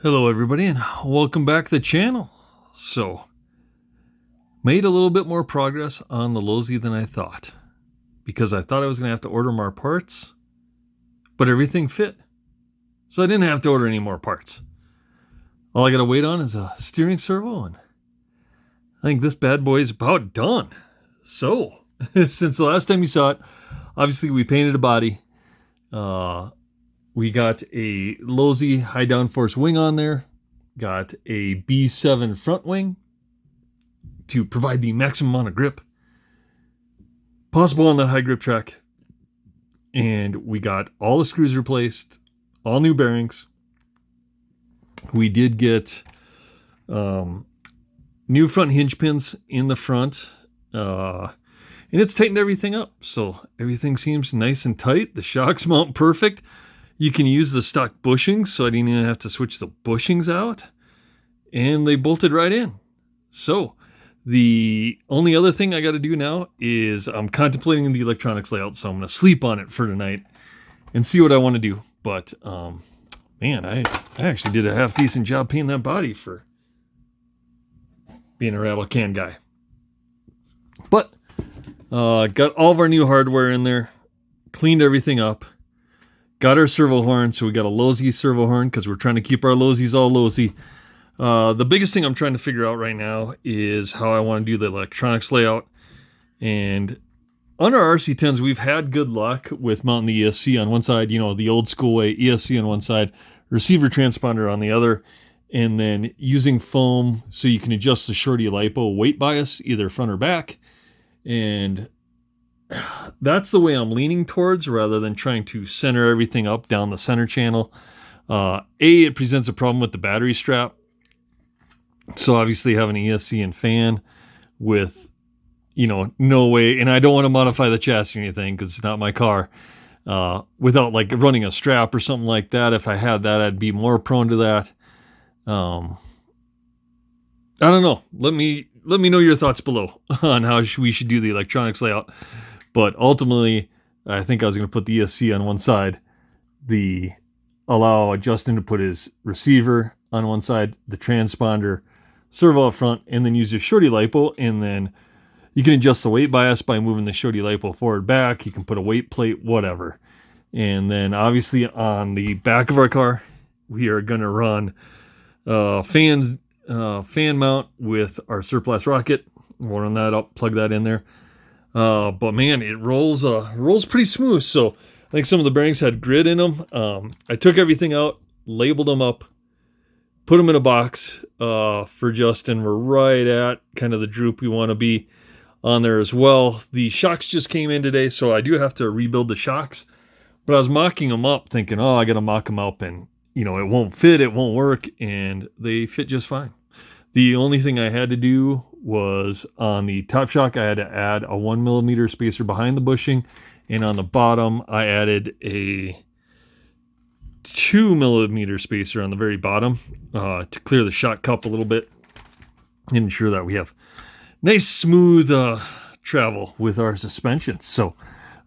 Hello everybody and welcome back to the channel. So, made a little bit more progress on the Losi than I thought. Because I thought I was going to have to order more parts, but everything fit. So I didn't have to order any more parts. All I got to wait on is a steering servo, and I think this bad boy is about done. So, since the last time you saw it, obviously we painted a body. We got a Losi high downforce wing on there. Got a B7 front wing to provide the maximum amount of grip possible on that high grip track. And we got all the screws replaced, all new bearings. We did get new front hinge pins in the front. And it's tightened everything up. So everything seems nice and tight. The shocks mount perfect. You can use the stock bushings, so I didn't even have to switch the bushings out. And they bolted right in. So, the only other thing I got to do now is I'm contemplating the electronics layout, so I'm going to sleep on it for tonight and see what I want to do. But, man, I actually did a half-decent job painting that body for being a rattle can guy. But, got all of our new hardware in there, cleaned everything up. Got our servo horn, so we got a Losi servo horn because we're trying to keep our Losis all Losi. The biggest thing I'm trying to figure out right now is how I want to do the electronics layout. And on our RC10s, we've had good luck with mounting the ESC on one side, you know, the old school way, ESC on one side, receiver transponder on the other, and then using foam so you can adjust the shorty lipo weight bias, either front or back. And that's the way I'm leaning towards, rather than trying to center everything up down the center channel. It presents a problem with the battery strap. So obviously having an ESC and fan with, you know, no way, and I don't want to modify the chassis or anything because it's not my car, without like running a strap or something like that. If I had that, I'd be more prone to that. I don't know. Let me know your thoughts below on how we should do the electronics layout. But ultimately, I think I was going to put the ESC on one side, allow Justin to put his receiver on one side, the transponder, servo up front, and then use your shorty lipo, and then you can adjust the weight bias by moving the shorty lipo forward, back. You can put a weight plate, whatever. And then obviously on the back of our car, we are going to run fan mount with our surplus rocket. We'll run that up, plug that in there. But man, it rolls pretty smooth. So I think some of the bearings had grit in them. I took everything out, labeled them up, put them in a box for Justin. We're right at kind of the droop we want to be on there as well. The shocks just came in today, so I do have to rebuild the shocks. But I was mocking them up, thinking, oh, I got to mock them up, and you know, it won't fit, it won't work, and they fit just fine. The only thing I had to do was on the top shock, I had to add a 1mm spacer behind the bushing, and on the bottom, I added a 2mm spacer on the very bottom to clear the shock cup a little bit and ensure that we have nice, smooth travel with our suspension. So,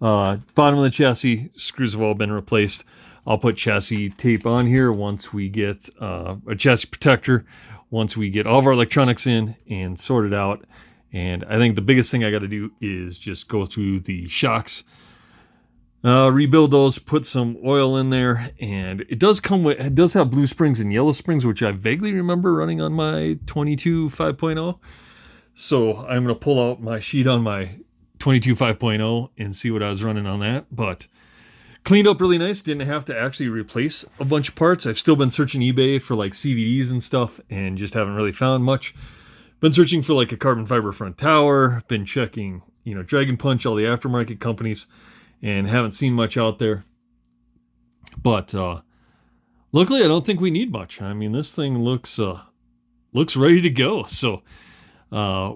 bottom of the chassis, screws have all been replaced. I'll put chassis tape on here once we get a chassis protector, once we get all of our electronics in and sorted out. And I think the biggest thing I got to do is just go through the shocks, rebuild those, put some oil in there. And it does have blue springs and yellow springs, which I vaguely remember running on my 22 5.0. So I'm going to pull out my sheet on my 22 5.0 and see what I was running on that. But cleaned up really nice. Didn't have to actually replace a bunch of parts. I've still been searching eBay for like CVDs and stuff and just haven't really found much. Been searching for like a carbon fiber front tower. Been checking, you know, Dragon Punch, all the aftermarket companies, and haven't seen much out there. But luckily, I don't think we need much. I mean, this thing looks ready to go. So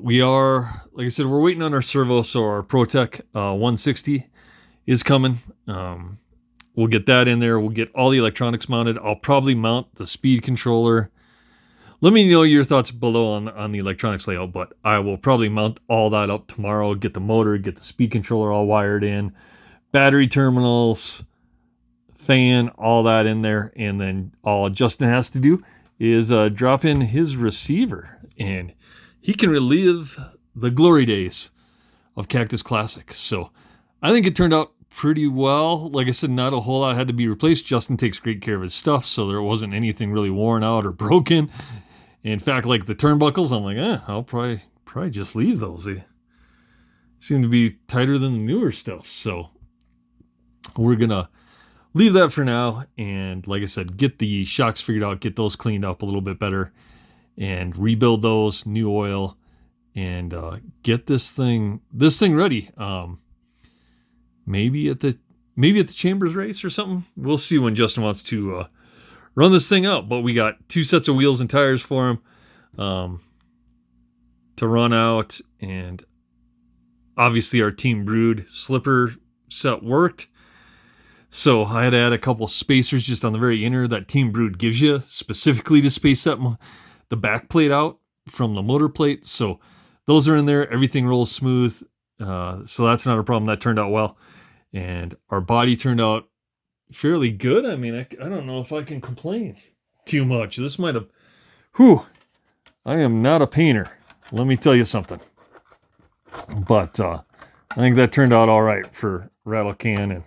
we are, like I said, we're waiting on our servo. So our ProTech 160 is coming. We'll get that in there. We'll get all the electronics mounted. I'll probably mount the speed controller. Let me know your thoughts below on the electronics layout, but I will probably mount all that up tomorrow, get the motor, get the speed controller all wired in, battery terminals, fan, all that in there, and then all Justin has to do is drop in his receiver, and he can relive the glory days of Cactus Classic. So I think it turned out pretty well. Like I said, not a whole lot had to be replaced. Justin takes great care of his stuff, so there wasn't anything really worn out or broken. In fact, like the turnbuckles, I'm like, I'll probably just leave those. They seem to be tighter than the newer stuff. So we're going to leave that for now. And like I said, get the shocks figured out, get those cleaned up a little bit better, and rebuild those, new oil, and get this thing ready. Maybe at the Chambers race or something. We'll see when Justin wants to run this thing out. But we got 2 sets of wheels and tires for him to run out, and obviously our Team Brood slipper set worked. So I had to add a couple spacers just on the very inner that Team Brood gives you, specifically to space that the back plate out from the motor plate. So those are in there. Everything rolls smooth. So that's not a problem. That turned out well. And our body turned out fairly good. I mean, I don't know if I can complain too much. This might have... I am not a painter. Let me tell you something. But I think that turned out all right for rattle can and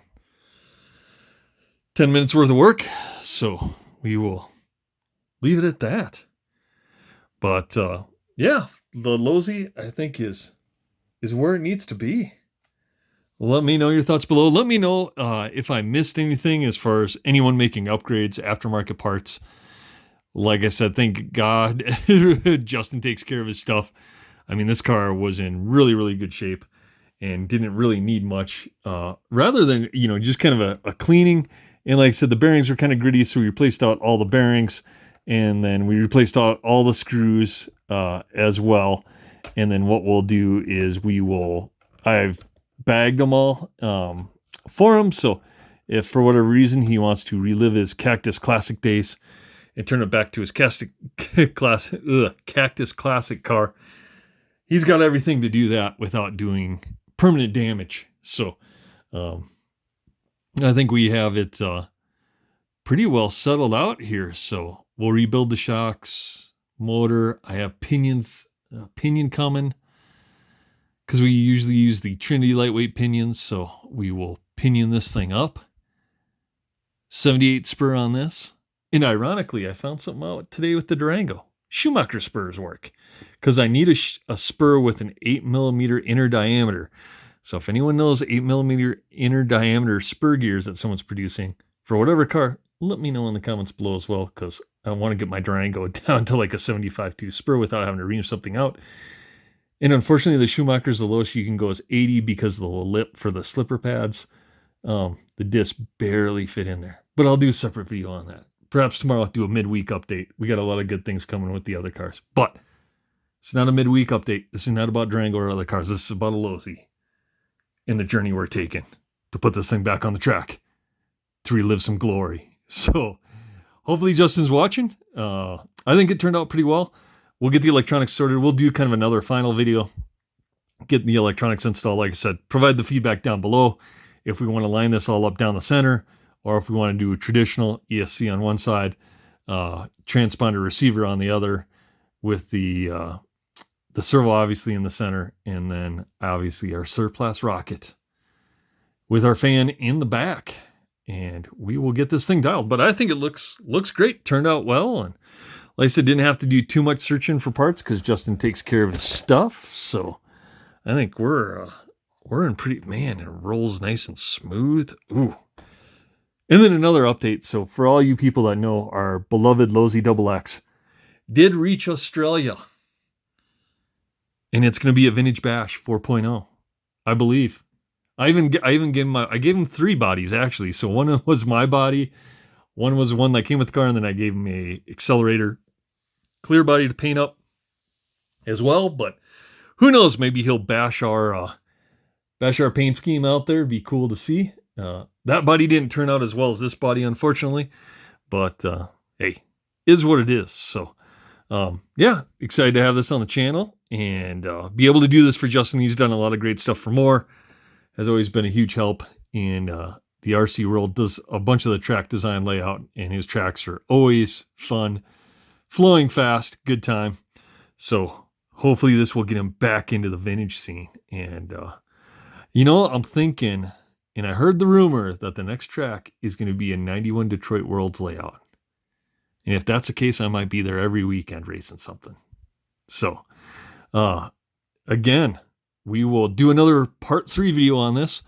10 minutes worth of work. So we will leave it at that. But yeah, the Losi, I think, is where it needs to be. Let me know your thoughts below. Let me know if I missed anything as far as anyone making upgrades, aftermarket parts. Like I said, thank God Justin takes care of his stuff. I mean, this car was in really, really good shape and didn't really need much. Rather than, just kind of a cleaning. And like I said, the bearings were kind of gritty, so we replaced out all the bearings. And then we replaced out all the screws as well. And then what we'll do is I've bagged them all for him. So if for whatever reason he wants to relive his Cactus Classic days and turn it back to his Cactus Classic car, he's got everything to do that without doing permanent damage. So I think we have it pretty well settled out here. So we'll rebuild the shocks, motor. I have pinion coming, because we usually use the Trinity lightweight pinions, so we will pinion this thing up. 78 spur on this. And ironically, I found something out today with the Durango. Schumacher spurs work, because I need a spur with an 8mm inner diameter. So if anyone knows 8mm inner diameter spur gears that someone's producing for whatever car, let me know in the comments below as well, because I want to get my Durango down to like a 75.2 spur without having to ream something out. And unfortunately, the Schumacher's the lowest you can go is 80 because of the lip for the slipper pads. The disc barely fit in there. But I'll do a separate video on that. Perhaps tomorrow I'll do a midweek update. We got a lot of good things coming with the other cars. But it's not a midweek update. This is not about Durango or other cars. This is about a Losi and the journey we're taking to put this thing back on the track to relive some glory. So hopefully Justin's watching. I think it turned out pretty well. We'll get the electronics sorted. We'll do kind of another final video, getting the electronics installed. Like I said, provide the feedback down below if we want to line this all up down the center, or if we want to do a traditional ESC on one side, transponder receiver on the other, with the servo obviously in the center, and then obviously our surplus rocket with our fan in the back. And we will get this thing dialed. But I think it looks great. Turned out well. And like I said, didn't have to do too much searching for parts because Justin takes care of his stuff. So I think we're in pretty, man, it rolls nice and smooth. Ooh. And then another update. So for all you people that know, our beloved Losi XXX did reach Australia. And it's going to be a Vintage Bash 4.0, I believe. I even gave him 3 bodies actually. So one was my body, one was the one that came with the car, and then I gave him a accelerator clear body to paint up as well. But who knows? Maybe he'll bash our paint scheme out there. Be cool to see. That body didn't turn out as well as this body, unfortunately. But hey, is what it is. So yeah, excited to have this on the channel and be able to do this for Justin. He's done a lot of great stuff for more. Has always been a huge help in the RC world. Does a bunch of the track design layout, and his tracks are always fun flowing fast, good time. So hopefully this will get him back into the vintage scene. And, I'm thinking, and I heard the rumor that the next track is going to be a 91 Detroit Worlds layout. And if that's the case, I might be there every weekend racing something. So, again, we will do another part 3 video on this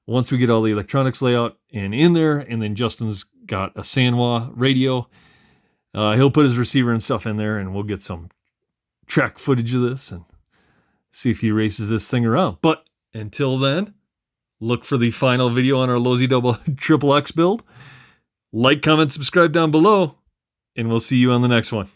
once we get all the electronics layout and in there. And then Justin's got a Sanwa radio. He'll put his receiver and stuff in there, and we'll get some track footage of this and see if he races this thing around. But until then, look for the final video on our Losi XXX build. Like, comment, subscribe down below, and we'll see you on the next one.